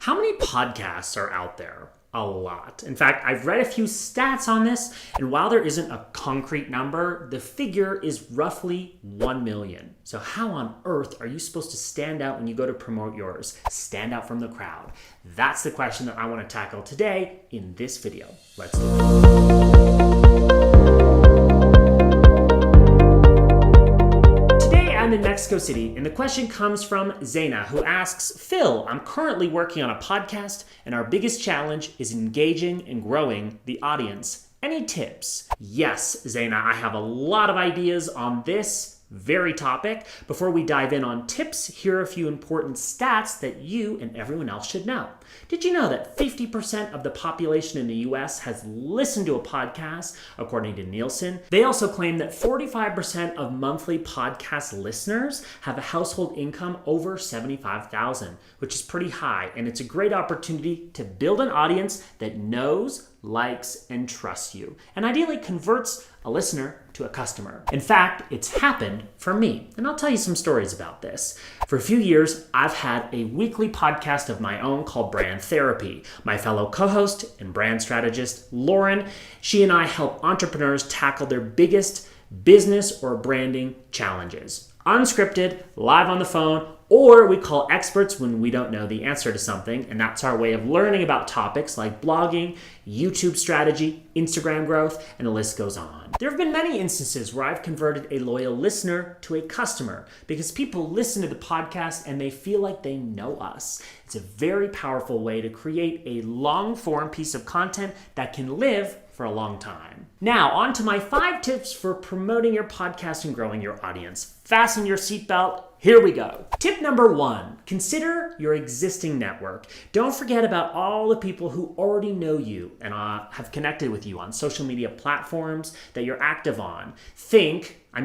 How many podcasts are out there? A lot. In fact, I've read a few stats on this, and while there isn't a concrete number, the figure is roughly 1 million. So how on earth are you supposed to stand out when you go to promote yours? Stand out from the crowd? That's the question that I want to tackle today in this video. Let's do it. I'm in Mexico City, and the question comes from Zaina, who asks, Phil, I'm currently working on a podcast, and our biggest challenge is engaging and growing the audience. Any tips? Yes, Zaina, I have a lot of ideas on this very topic. Before we dive in on tips, here are a few important stats that you and everyone else should know. Did you know that 50% of the population in the US has listened to a podcast, according to Nielsen? They also claim that 45% of monthly podcast listeners have a household income over $75,000, which is pretty high, and it's a great opportunity to build an audience that knows, likes, and trusts you, and ideally converts a listener to a customer. In fact, it's happened for me, and I'll tell you some stories about this. For a few years, I've had a weekly podcast of my own called Brand Therapy. My fellow co-host and brand strategist, Lauren, she and I help entrepreneurs tackle their biggest business or branding challenges. Unscripted, live on the phone, or we call experts when we don't know the answer to something, and that's our way of learning about topics like blogging, YouTube strategy, Instagram growth, and the list goes on. There have been many instances where I've converted a loyal listener to a customer because people listen to the podcast and they feel like they know us. It's a very powerful way to create a long-form piece of content that can live for a long time. Now, on to my 5 tips for promoting your podcast and growing your audience. Fasten your seatbelt. Here we go. Tip number 1, consider your existing network. Don't forget about all the people who already know you and have connected with you on social media platforms that you're active on.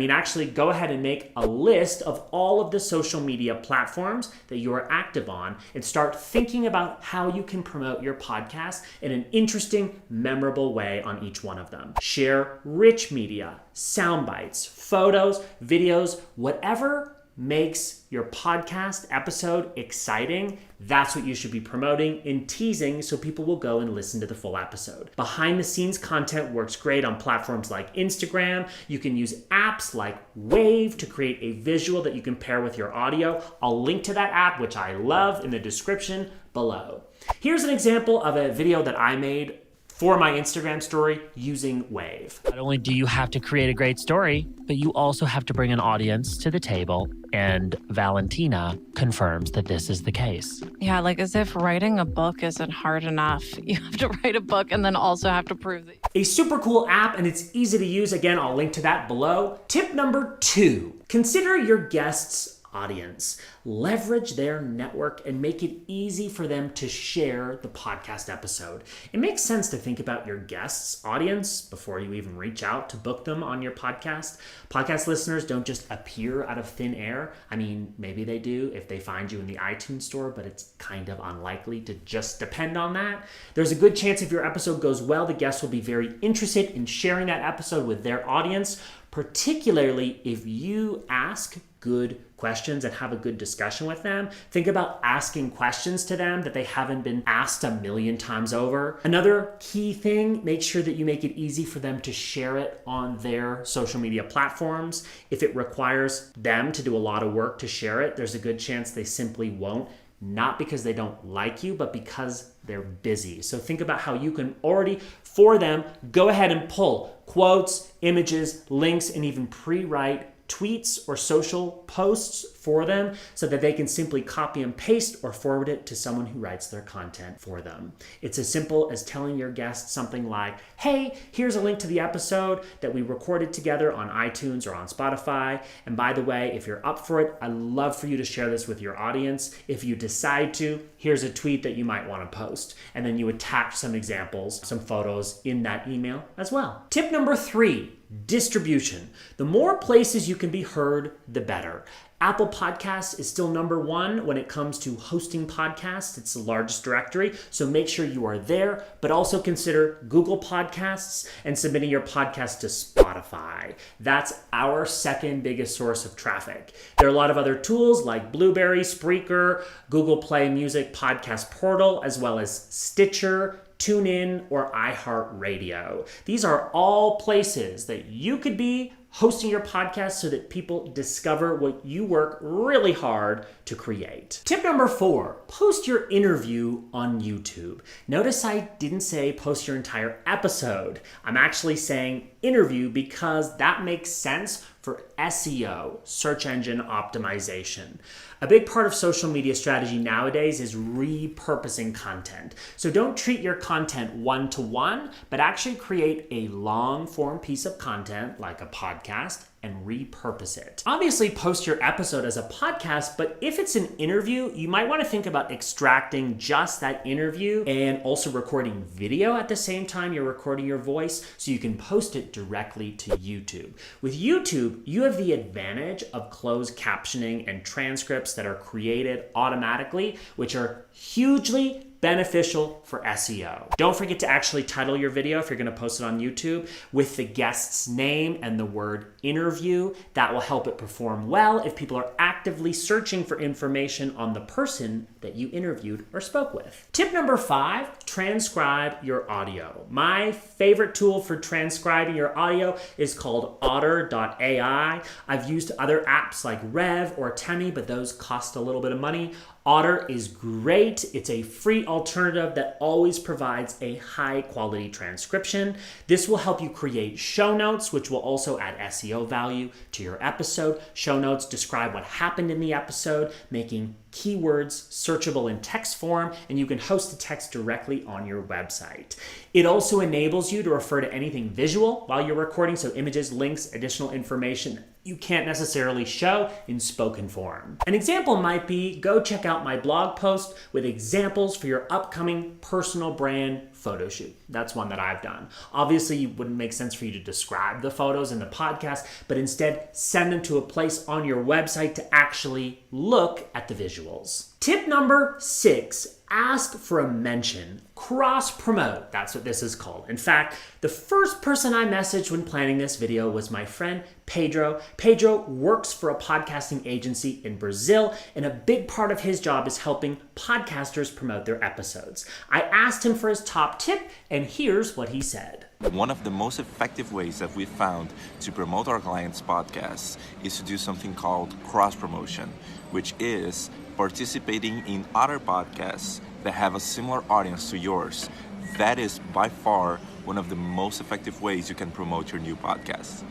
Actually go ahead and make a list of all of the social media platforms that you are active on and start thinking about how you can promote your podcast in an interesting, memorable way on each one of them. Share rich media, sound bites, photos, videos, whatever makes your podcast episode exciting. That's what you should be promoting and teasing so people will go and listen to the full episode. Behind the scenes content works great on platforms like Instagram. You can use apps like Wave to create a visual that you can pair with your audio. I'll link to that app, which I love, in the description below. Here's an example of a video that I made for my Instagram story using Wave. Not only do you have to create a great story, but you also have to bring an audience to the table, and Valentina confirms that this is the case. Yeah, like as if writing a book isn't hard enough. You have to write a book and then also have to prove that. A super cool app, and it's easy to use. Again, I'll link to that below. Tip number 2, consider your guests' audience. Leverage their network and make it easy for them to share the podcast episode. It makes sense to think about your guests' audience before you even reach out to book them on your podcast. Podcast listeners don't just appear out of thin air. Maybe they do if they find you in the iTunes store, but it's kind of unlikely to just depend on that. There's a good chance if your episode goes well, the guests will be very interested in sharing that episode with their audience, particularly if you ask good questions and have a good discussion with them. Think about asking questions to them that they haven't been asked a million times over. Another key thing, make sure that you make it easy for them to share it on their social media platforms. If it requires them to do a lot of work to share it, there's a good chance they simply won't. Not because they don't like you, but because they're busy. So think about how you can already, for them, go ahead and pull quotes, images, links, and even pre-write tweets or social posts for them so that they can simply copy and paste or forward it to someone who writes their content for them. It's as simple as telling your guests something like, hey, here's a link to the episode that we recorded together on iTunes or on Spotify. And by the way, if you're up for it, I'd love for you to share this with your audience. If you decide to, here's a tweet that you might want to post. And then you attach some examples, some photos in that email as well. Tip number 3, distribution. The more places you can be heard, the better. Apple Podcasts is still number one when it comes to hosting podcasts. It's the largest directory, so make sure you are there, but also consider Google Podcasts and submitting your podcast to Spotify. That's our second biggest source of traffic. There are a lot of other tools like Blueberry, Spreaker, Google Play Music Podcast Portal, as well as Stitcher, TuneIn, or iHeartRadio. These are all places that you could be hosting your podcast so that people discover what you work really hard to create. Tip number 4, post your interview on YouTube. Notice I didn't say post your entire episode. I'm actually saying interview because that makes sense for SEO, search engine optimization. A big part of social media strategy nowadays is repurposing content. So don't treat your content one-to-one, but actually create a long-form piece of content like a podcast and repurpose it. Obviously, post your episode as a podcast, but if it's an interview, you might want to think about extracting just that interview and also recording video at the same time you're recording your voice so you can post it directly to YouTube. With YouTube, you have the advantage of closed captioning and transcripts that are created automatically, which are hugely beneficial for SEO. Don't forget to actually title your video if you're going to post it on YouTube with the guest's name and the word interview. That will help it perform well if people are actively searching for information on the person that you interviewed or spoke with. Tip number 5, transcribe your audio. My favorite tool for transcribing your audio is called otter.ai. I've used other apps like Rev or Temi, but those cost a little bit of money. Otter is great. It's a free alternative that always provides a high quality transcription. This will help you create show notes, which will also add SEO value to your episode. Show notes describe what happened in the episode, making keywords searchable in text form, and you can host the text directly on your website. It also enables you to refer to anything visual while you're recording, so images, links, additional information you can't necessarily show in spoken form. An example might be, go check out my blog post with examples for your upcoming personal brand photo shoot. That's one that I've done. Obviously, it wouldn't make sense for you to describe the photos in the podcast, but instead send them to a place on your website to actually look at the visuals. Tip number 6, ask for a mention. Cross-promote, that's what this is called. In fact, the first person I messaged when planning this video was my friend Pedro. Pedro works for a podcasting agency in Brazil, and a big part of his job is helping podcasters promote their episodes. I asked him for his top tip, and here's what he said. One of the most effective ways that we've found to promote our clients' podcasts is to do something called cross-promotion, which is participating in other podcasts that have a similar audience to yours. That is by far one of the most effective ways you can promote your new podcast.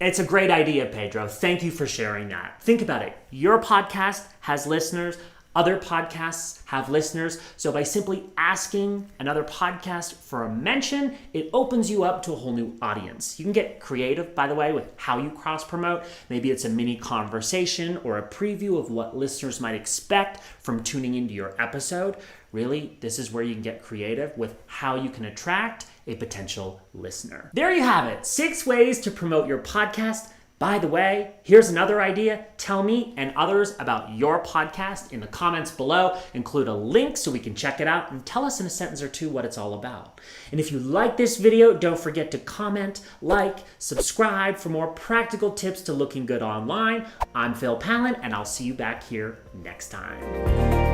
It's a great idea, Pedro. Thank you for sharing that. Think about it. Your podcast has listeners. Other podcasts have listeners. So by simply asking another podcast for a mention, it opens you up to a whole new audience. You can get creative, by the way, with how you cross-promote. Maybe it's a mini conversation or a preview of what listeners might expect from tuning into your episode. Really, this is where you can get creative with how you can attract a potential listener. There you have it, 6 ways to promote your podcast. By the way, here's another idea. Tell me and others about your podcast in the comments below. Include a link so we can check it out, and tell us in a sentence or two what it's all about. And if you like this video, don't forget to comment, like, subscribe for more practical tips to looking good online. I'm Phil Pallen, and I'll see you back here next time.